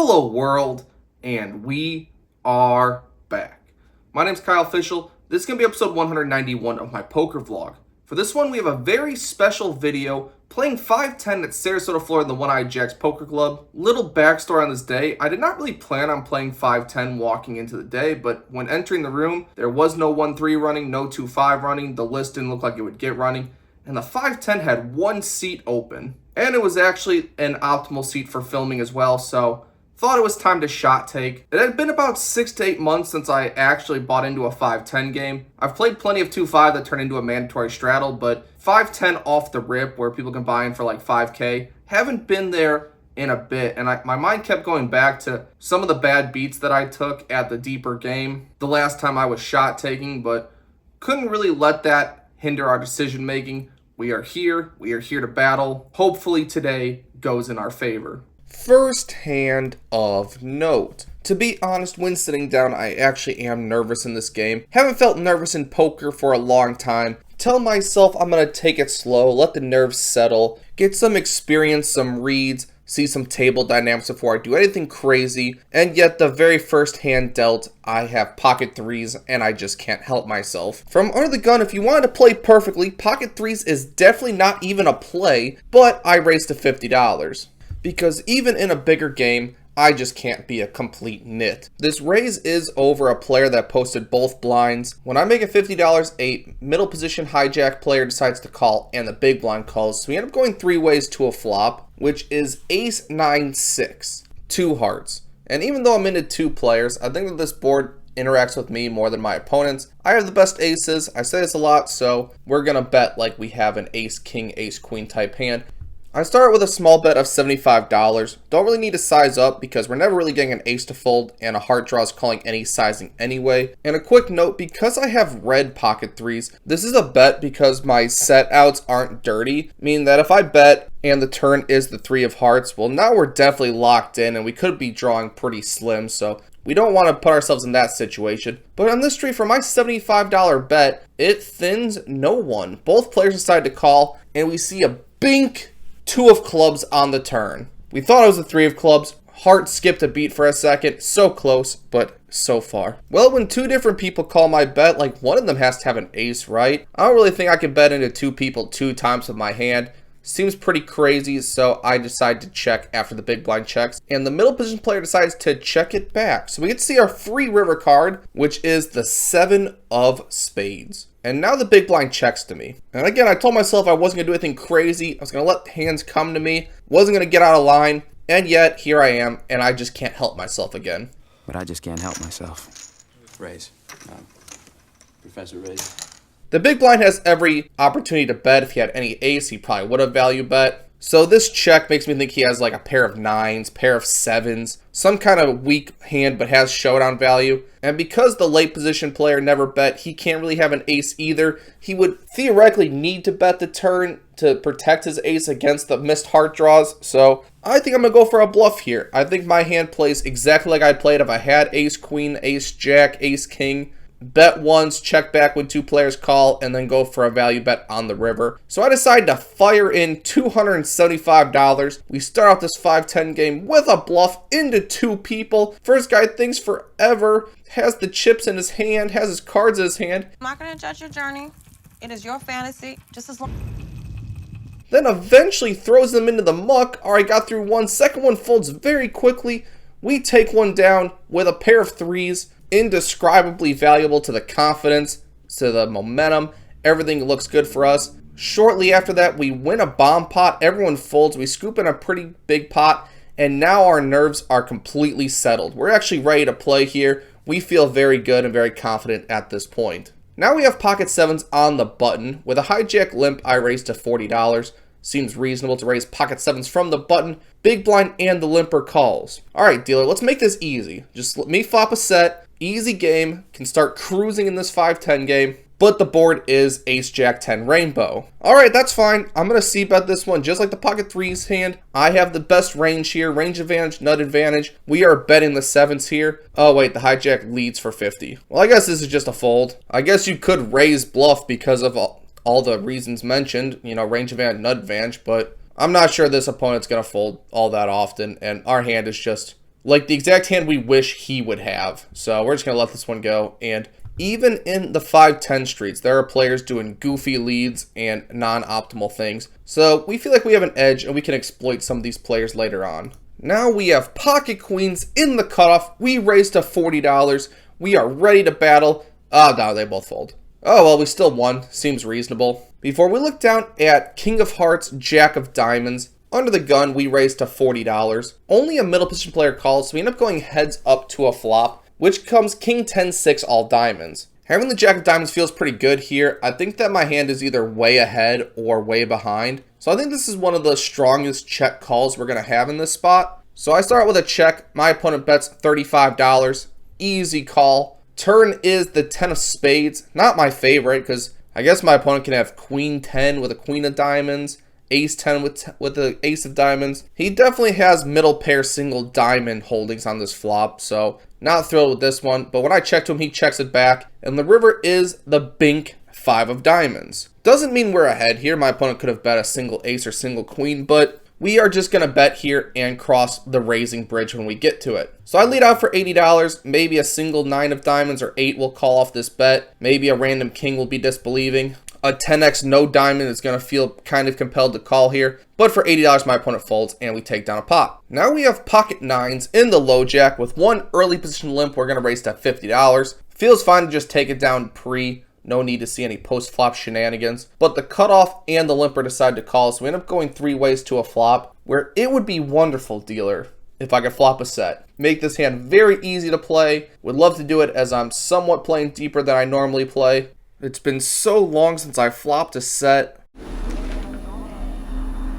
Hello world, and we are back. My name's Kyle Fischl. This is going to be episode 191 of my poker vlog. For this one, we have a very special video playing 510 at Sarasota Florida in the One-Eyed Jacks Poker Club. Little backstory on this day. I did not really plan on playing 510 walking into the day, but when entering the room, there was no 1-3 running, no 2-5 running. The list didn't look like it would get running, and the 510 had one seat open. And it was actually an optimal seat for filming as well, so thought it was time to shot take. It had been about 6 to 8 months since I actually bought into a 5-10 game. I've played plenty of 2-5 that turned into a mandatory straddle, but 5-10 off the rip where people can buy in for like 5K, haven't been there in a bit. And my mind kept going back to some of the bad beats that I took at the deeper game the last time I was shot taking, but couldn't really let that hinder our decision making. We are here to battle. Hopefully today goes in our favor. First hand of note. To be honest, when sitting down, I actually am nervous in this game. Haven't felt nervous in poker for a long time. Tell myself I'm going to take it slow, let the nerves settle, get some experience, some reads, see some table dynamics before I do anything crazy. And yet the very first hand dealt, I have pocket threes and I just can't help myself. From under the gun, if you wanted to play perfectly, pocket threes is definitely not even a play, but I raised to $50. Because even in a bigger game, I just can't be a complete nit. This raise is over a player that posted both blinds. When I make it $50, a middle position hijack player decides to call and the big blind calls. So we end up going 3 ways to a flop, which is ace 9-6, 2 hearts. And even though I'm into 2 players, I think that this board interacts with me more than my opponents. I have the best aces. I say this a lot, so we're gonna bet like we have an ace king, ace queen type hand. I start with a small bet of $75. Don't really need to size up because we're never really getting an ace to fold and a heart draw is calling any sizing anyway. And a quick note, because I have red pocket threes, this is a bet because my set outs aren't dirty, meaning that if I bet and the turn is the 3 of hearts, well now we're definitely locked in and we could be drawing pretty slim, so we don't want to put ourselves in that situation. But on this tree, for my $75 bet, it thins no one. Both players decide to call and we see a Bink 2 of clubs on the turn. We thought it was a 3 of clubs. Heart skipped a beat for a second. So close, but so far. Well, when 2 different people call my bet, like one of them has to have an ace, right? I don't really think I can bet into 2 people 2 times with my hand. Seems pretty crazy, so I decide to check after the big blind checks. And the middle position player decides to check it back. So we get to see our free river card, which is the 7 of spades. And now the big blind checks to me. And again, I told myself I wasn't going to do anything crazy. I was going to let hands come to me. Wasn't going to get out of line. And yet, here I am, and I just can't help myself again. But I just can't help myself. Raise. Professor Raise. The big blind has every opportunity to bet. If he had any ace, he probably would have value bet. So this check makes me think he has like a pair of 9s, pair of 7s, some kind of weak hand but has showdown value. And because the late position player never bet, he can't really have an ace either. He would theoretically need to bet the turn to protect his ace against the missed heart draws. So I think I'm going to go for a bluff here. I think my hand plays exactly like I'd played if I had ace queen, ace jack, ace king. Bet once, check back when 2 players call, and then go for a value bet on the river. So I decided to fire in $275. We start out this 5-10 game with a bluff into 2 people. First guy thinks forever, has the chips in his hand, has his cards in his hand. I'm not going to judge your journey. It is your fantasy, just as long. Then eventually throws them into the muck. Alright, got through one. Second one folds very quickly. We take one down with a pair of 3s. Indescribably valuable to the confidence, to the momentum. Everything looks good for us. Shortly after that, we win a bomb pot. Everyone folds. We scoop in a pretty big pot, and now our nerves are completely settled. We're actually ready to play here. We feel very good and very confident at this point. Now we have pocket 7s on the button. With a hijack limp, I raised to $40. Seems reasonable to raise pocket 7s from the button. Big blind and the limper calls. Alright, dealer, let's make this easy. Just let me flop a set. Easy game, can start cruising in this 5-10 game, but the board is ace jack 10 rainbow. Alright, that's fine. I'm going to c-bet this one just like the pocket 3s hand. I have the best range here, range advantage, nut advantage. We are betting the 7s here. Oh wait, the hijack leads for 50. Well, I guess this is just a fold. I guess you could raise bluff because of all the reasons mentioned, you know, range advantage, nut advantage, but I'm not sure this opponent's going to fold all that often, and our hand is just like the exact hand we wish he would have. So we're just going to let this one go. And even in the 5-10 streets, there are players doing goofy leads and non-optimal things. So we feel like we have an edge and we can exploit some of these players later on. Now we have pocket queens in the cutoff. We raised to $40. We are ready to battle. Oh, no, they both fold. Oh, well, we still won. Seems reasonable. Before we look down at King of Hearts, Jack of Diamonds, under the gun, we raised to $40. Only a middle position player calls, so we end up going heads up to a flop, which comes King 10-6 all diamonds. Having the Jack of Diamonds feels pretty good here. I think that my hand is either way ahead or way behind. So I think this is one of the strongest check calls we're going to have in this spot. So I start with a check. My opponent bets $35. Easy call. Turn is the 10 of spades. Not my favorite because I guess my opponent can have Queen 10 with a Queen of Diamonds. Ace 10 with the Ace of Diamonds. He definitely has middle pair single diamond holdings on this flop, so not thrilled with this one. But when I check to him, he checks it back, and the river is the Bink 5 of Diamonds. Doesn't mean we're ahead here. My opponent could have bet a single ace or single queen, but we are just going to bet here and cross the raising bridge when we get to it. So I lead out for $80. Maybe a single 9 of diamonds or 8 will call off this bet. Maybe a random king will be disbelieving. A 10x no diamond is going to feel kind of compelled to call here. But for $80, my opponent folds and we take down a pot. Now we have pocket 9s in the low jack with one early position limp. We're going to raise to $50. Feels fine to just take it down pre. No need to see any post-flop shenanigans. But the cutoff and the limper decide to call, so we end up going 3 ways to a flop, where it would be wonderful, dealer, if I could flop a set. Make this hand very easy to play. Would love to do it as I'm somewhat playing deeper than I normally play. It's been so long since I flopped a set.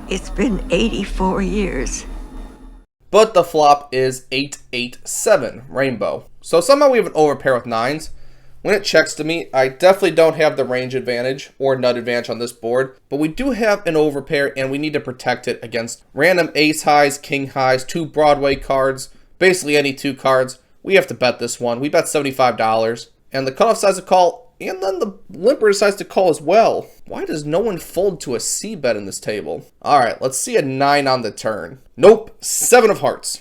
It's been 84 years. But the flop is 8-8-7, rainbow. So somehow we have an overpair with 9s. When it checks to me, I definitely don't have the range advantage or nut advantage on this board, but we do have an overpair and we need to protect it against random ace highs, king highs, 2 Broadway cards, basically any 2 cards. We have to bet this one. We bet $75 and the cutoff decides to call, and then the limper decides to call as well. Why does no one fold to a C bet in this table? All right, let's see a 9 on the turn. Nope, 7 of hearts.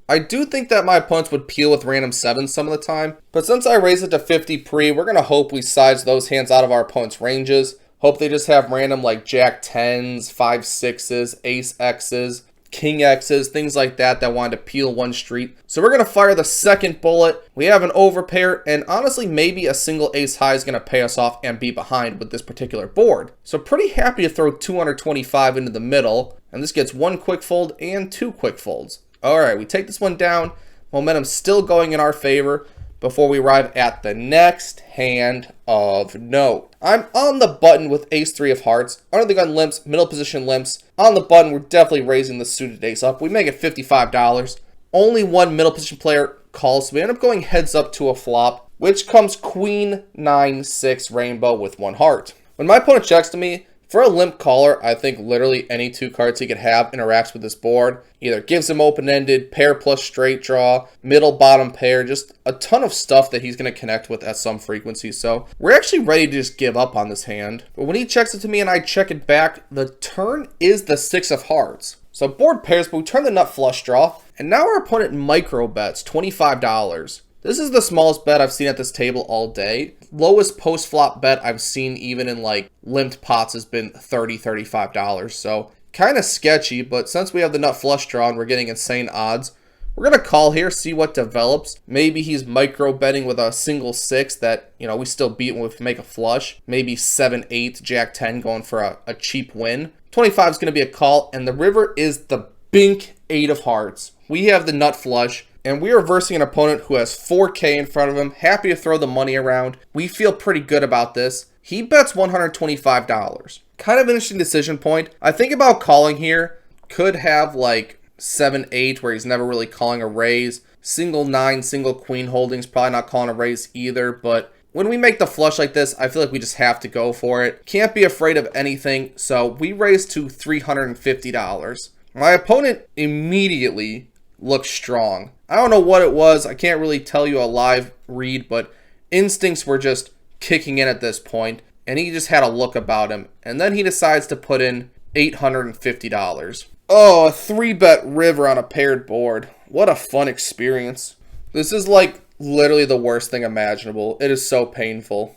I do think that my opponents would peel with random 7s some of the time, but since I raised it to 50 pre, we're going to hope we size those hands out of our opponent's ranges. Hope they just have random like Jack 10s, 5 6s, Ace X's, King X's, things like that that wanted to peel one street. So we're going to fire the second bullet. We have an overpair, and honestly, maybe a single ace high is going to pay us off and be behind with this particular board. So pretty happy to throw 225 into the middle, and this gets 1 quick fold and 2 quick folds. All right, we take this one down. Momentum still going in our favor before we arrive at the next hand of note. I'm on the button with ace 3 of hearts. Under the gun limps, middle position limps. On the button, we're definitely raising the suited ace up. We make it $55. Only one middle position player calls, so we end up going heads up to a flop, which comes queen 9-6 rainbow with 1 heart. When my opponent checks to me, for a limp caller, I think literally any 2 cards he could have interacts with this board. Either gives him open-ended, pair plus straight draw, middle bottom pair, just a ton of stuff that he's going to connect with at some frequency. So we're actually ready to just give up on this hand. But when he checks it to me and I check it back, the turn is the 6 of hearts. So board pairs, but we turn the nut flush draw. And now our opponent micro bets $25. This is the smallest bet I've seen at this table all day. Lowest post-flop bet I've seen even in like limped pots has been $30, $35. So kind of sketchy, but since we have the nut flush draw and we're getting insane odds, we're going to call here, see what develops. Maybe he's micro betting with a single 6 that, you know, we still beat when we make a flush. Maybe 7-8, Jack 10 going for a cheap win. 25 is going to be a call, and the river is the Bink 8 of hearts. We have the nut flush. And we are versing an opponent who has 4K in front of him, happy to throw the money around. We feel pretty good about this. He bets $125. Kind of an interesting decision point. I think about calling here. Could have like 7-8 where he's never really calling a raise. Single 9, single queen holdings, probably not calling a raise either. But when we make the flush like this, I feel like we just have to go for it. Can't be afraid of anything. So we raise to $350. My opponent immediately looks strong. I don't know what it was. I can't really tell you a live read, but instincts were just kicking in at this point, and he just had a look about him. And then he decides to put in $850. Oh, a 3-bet river on a paired board. What a fun experience. This is like literally the worst thing imaginable. It is so painful.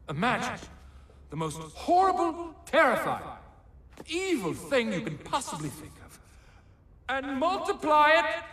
Imagine the most horrible, terrifying, evil thing you can possibly think of, and multiply it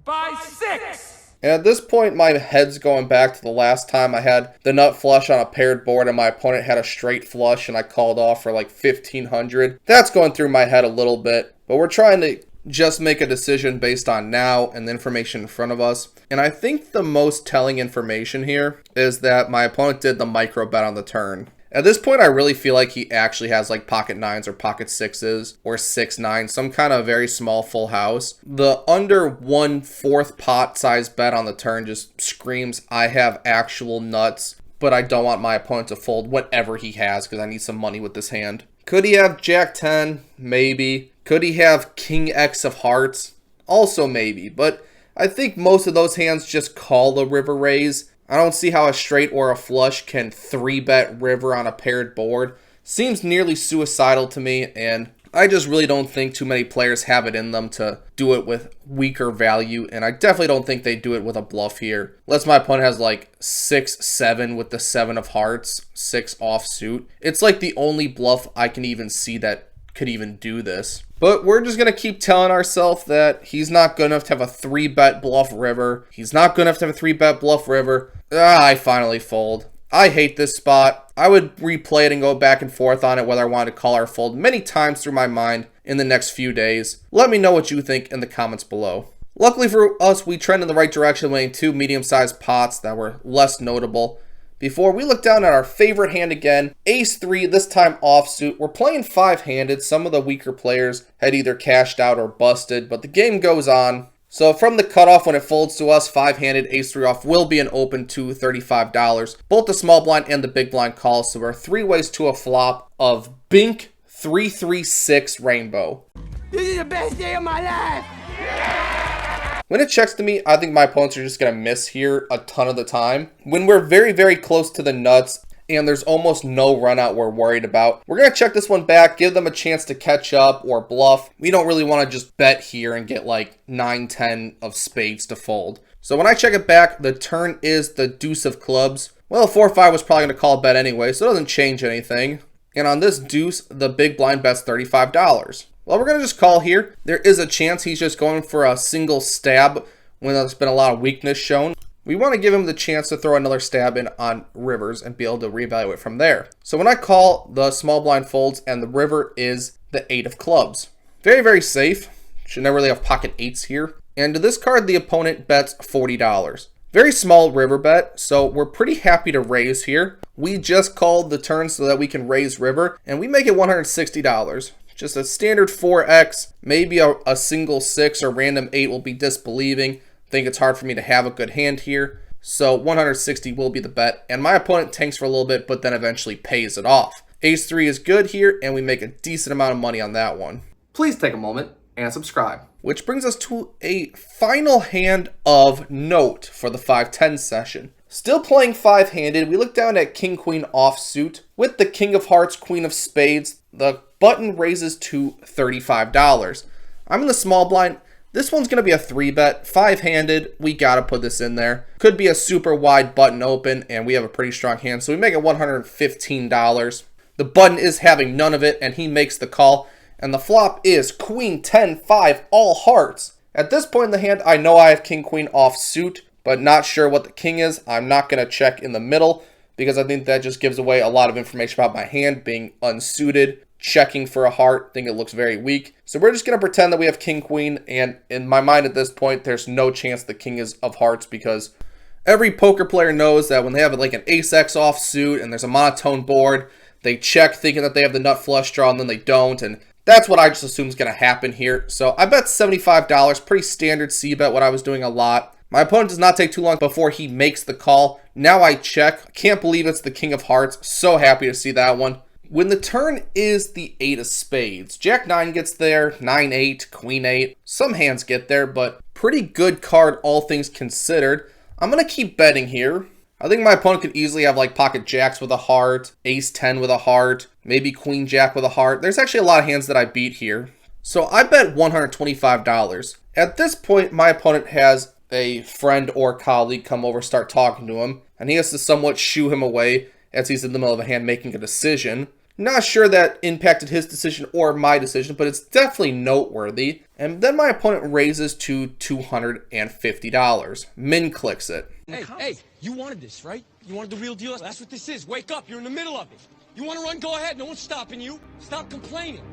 by 6. And at this point, my head's going back to the last time I had the nut flush on a paired board and my opponent had a straight flush and I called off for like 1,500. That's going through my head a little bit, but we're trying to just make a decision based on now and the information in front of us. And I think the most telling information here is that my opponent did the micro bet on the turn. At this point, I really feel like he actually has like pocket 9s or pocket 6s or 6-9, some kind of very small full house. The under 1/4 pot size bet on the turn just screams, I have actual nuts, but I don't want my opponent to fold whatever he has because I need some money with this hand. Could he have Jack 10? Maybe. Could he have King X of hearts? Also maybe, but I think most of those hands just call the river raise. I don't see how a straight or a flush can 3-bet river on a paired board. Seems nearly suicidal to me, and I just really don't think too many players have it in them to do it with weaker value, and I definitely don't think they do it with a bluff here. Unless my opponent has like 6-7 with the 7 of hearts, 6 offsuit. It's like the only bluff I can even see that could even do this. But we're just going to keep telling ourselves that he's not good enough to have a 3-bet bluff river. He's not good enough to have a 3-bet bluff river. I finally fold. I hate this spot. I would replay it and go back and forth on it whether I wanted to call or fold many times through my mind in the next few days. Let me know what you think in the comments below. Luckily for us, we trend in the right direction, winning 2 medium-sized pots that were less notable. Before we look down at our favorite hand again, Ace-3, this time offsuit. We're playing 5-handed. Some of the weaker players had either cashed out or busted, but the game goes on. So from the cutoff when it folds to us, 5-handed Ace-3 off will be an open to $35. Both the small blind and the big blind call, so we're 3 ways to a flop of Bink 336 Rainbow. This is the best day of my life! When it checks to me, I think my opponents are just going to miss here a ton of the time. When we're very, very close to the nuts and there's almost no run out we're worried about, we're going to check this one back, give them a chance to catch up or bluff. We don't really want to just bet here and get like 9-10 of spades to fold. So when I check it back, the turn is the deuce of clubs. Well, 4-5 was probably going to call a bet anyway, so it doesn't change anything. And on this deuce, the big blind bet's $35. Well, we're going to just call here. There is a chance he's just going for a single stab when there's been a lot of weakness shown. We want to give him the chance to throw another stab in on rivers and be able to reevaluate from there. So when I call, the small blind folds and the river is the 8 of clubs. Very, very safe. Should never really have pocket 8s here. And to this card, the opponent bets $40. Very small river bet, so we're pretty happy to raise here. We just called the turn so that we can raise river, and we make it $160. Just a standard 4x, maybe a single 6 or random 8 will be disbelieving. Think it's hard for me to have a good hand here. So 160 will be the bet, and my opponent tanks for a little bit, but then eventually pays it off. Ace-3 is good here, and we make a decent amount of money on that one. Please take a moment and subscribe. Which brings us to a final hand of note for the 5-10 session. Still playing 5-handed, we look down at King-Queen offsuit. With the King of Hearts, Queen of Spades, the button raises to $35. I'm in the small blind. This one's going to be a 3-bet. 5-handed, we got to put this in there. Could be a super wide button open, and we have a pretty strong hand, so we make it $115. The button is having none of it, and he makes the call. And the flop is Queen 10-5 all hearts. At this point in the hand, I know I have King Queen offsuit, but not sure what the king is. I'm not going to check in the middle because I think that just gives away a lot of information about my hand being unsuited. Checking for a heart, think it looks very weak. So we're just going to pretend that we have King Queen, and in my mind at this point, there's no chance the king is of hearts because every poker player knows that when they have like an Ace-X offsuit and there's a monotone board, they check thinking that they have the nut flush draw and then they don't, and that's what I just assume is going to happen here. So I bet $75, pretty standard C-bet, what I was doing a lot. My opponent does not take too long before he makes the call. Now I check. Can't believe it's the King of Hearts. So happy to see that one. When the turn is the 8 of spades, Jack 9 gets there, 9-8, Queen 8. Some hands get there, but pretty good card all things considered. I'm going to keep betting here. I think my opponent could easily have like pocket jacks with a heart, ace 10 with a heart, maybe queen jack with a heart. There's actually a lot of hands that I beat here. So I bet $125. At this point, my opponent has a friend or colleague come over, start talking to him, and he has to somewhat shoo him away as he's in the middle of a hand making a decision. Not sure that impacted his decision or my decision, but it's definitely noteworthy. And then my opponent raises to $250. Min clicks it. Hey, you wanted this, right? You wanted the real deal? That's what this is. Wake up, you're in the middle of it. You want to run? Go ahead. No one's stopping you. Stop complaining.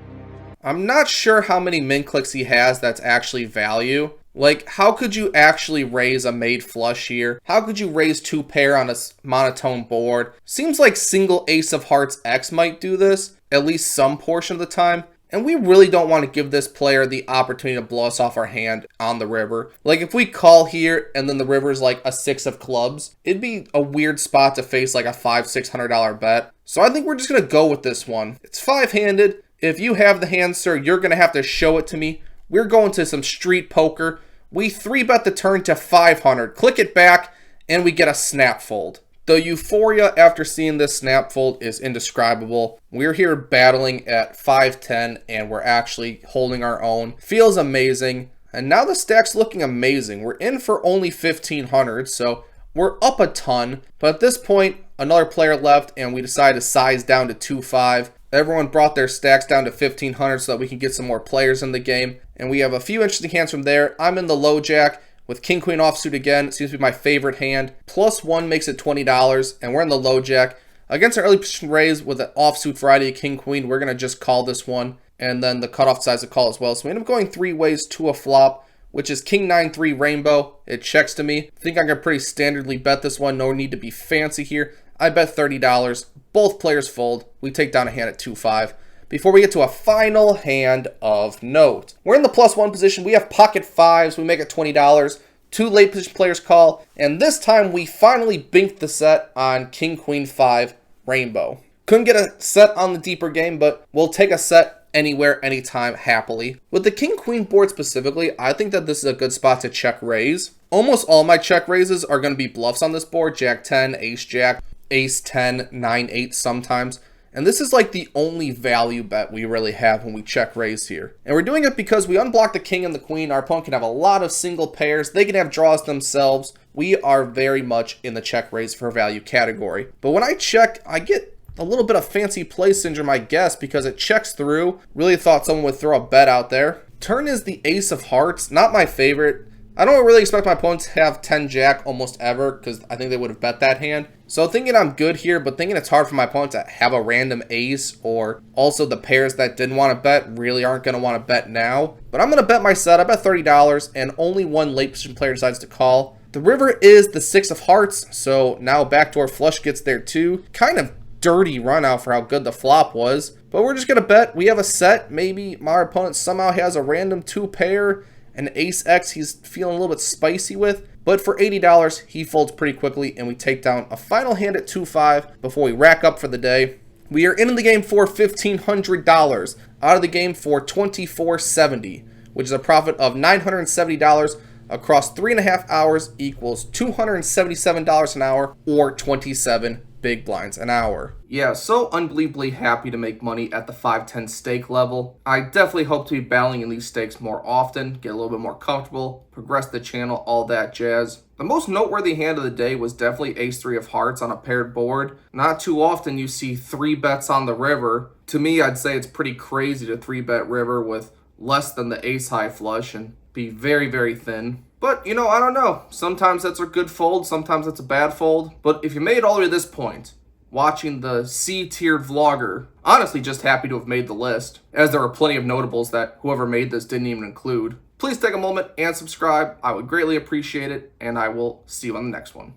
I'm not sure how many min clicks he has that's actually value. Like, how could you actually raise a made flush here? How could you raise 2 pair on a monotone board? Seems like single ace of hearts X might do this, at least some portion of the time. And we really don't want to give this player the opportunity to blow us off our hand on the river. Like, if we call here and then the river's like a 6 of clubs, it'd be a weird spot to face like a $500-600 bet. So I think we're just going to go with this one. It's 5-handed. If you have the hand, sir, you're going to have to show it to me. We're going to some street poker. We 3-bet the turn to 500. Click it back, and we get a snap fold. The euphoria after seeing this snap fold is indescribable. We're here battling at 5-10, and we're actually holding our own. Feels amazing. And now the stack's looking amazing. We're in for only 1,500, so we're up a ton. But at this point, another player left, and we decided to size down to 2-5. Everyone brought their stacks down to 1,500 so that we can get some more players in the game. And we have a few interesting hands from there. I'm in the low jack with king queen offsuit again. It seems to be my favorite hand. +1 makes it $20, and we're in the low jack. Against an early position raise with an offsuit variety of king queen, we're going to just call this one. And then the cutoff size to call as well. So we end up going 3 ways to a flop, which is king 9-3 rainbow. It checks to me. I think I can pretty standardly bet this one. No need to be fancy here. I bet $30. Both players fold. We take down a hand at 2-5. Before we get to a final hand of note. We're in the +1 position. We have pocket 5s. We make it $20. 2 late position players call. And this time we finally binked the set on king queen 5 rainbow. Couldn't get a set on the deeper game, but we'll take a set anywhere, anytime, happily. With the king queen board specifically, I think that this is a good spot to check raise. Almost all my check raises are going to be bluffs on this board. Jack 10, ace jack, ace 10, 9-8 sometimes. And this is like the only value bet we really have when we check raise here. And we're doing it because we unblock the king and the queen. Our opponent can have a lot of single pairs. They can have draws themselves. We are very much in the check raise for value category. But when I check, I get a little bit of fancy play syndrome, I guess, because it checks through. Really thought someone would throw a bet out there. Turn is the ace of hearts. Not my favorite. I don't really expect my opponent to have 10 jack almost ever because I think they would have bet that hand. So thinking I'm good here, but thinking it's hard for my opponent to have a random ace, or also the pairs that didn't want to bet really aren't going to want to bet now. But I'm going to bet my set. I bet $30, and only 1 late position player decides to call. The river is the 6 of hearts, so now backdoor flush gets there too. Kind of dirty run out for how good the flop was. But we're just going to bet. We have a set. Maybe my opponent somehow has a random 2 pair. An ace X he's feeling a little bit spicy with. But for $80, he folds pretty quickly, and we take down a final hand at 2-5 before we rack up for the day. We are in the game for $1,500, out of the game for $2,470, which is a profit of $970 across 3.5 hours equals $277 an hour, or 27 big blinds an hour. Yeah, so unbelievably happy to make money at the 5-10 stake level. I definitely hope to be battling in these stakes more often, get a little bit more comfortable, progress the channel, all that jazz. The most noteworthy hand of the day was definitely ace-3 of hearts on a paired board. Not too often you see 3 bets on the river. To me, I'd say it's pretty crazy to 3-bet river with less than the ace-high flush and be very, very thin. But, you know, I don't know. Sometimes that's a good fold, sometimes that's a bad fold. But if you made it all the way to this point, watching the C-tiered vlogger, honestly just happy to have made the list, as there are plenty of notables that whoever made this didn't even include. Please take a moment and subscribe. I would greatly appreciate it, and I will see you on the next one.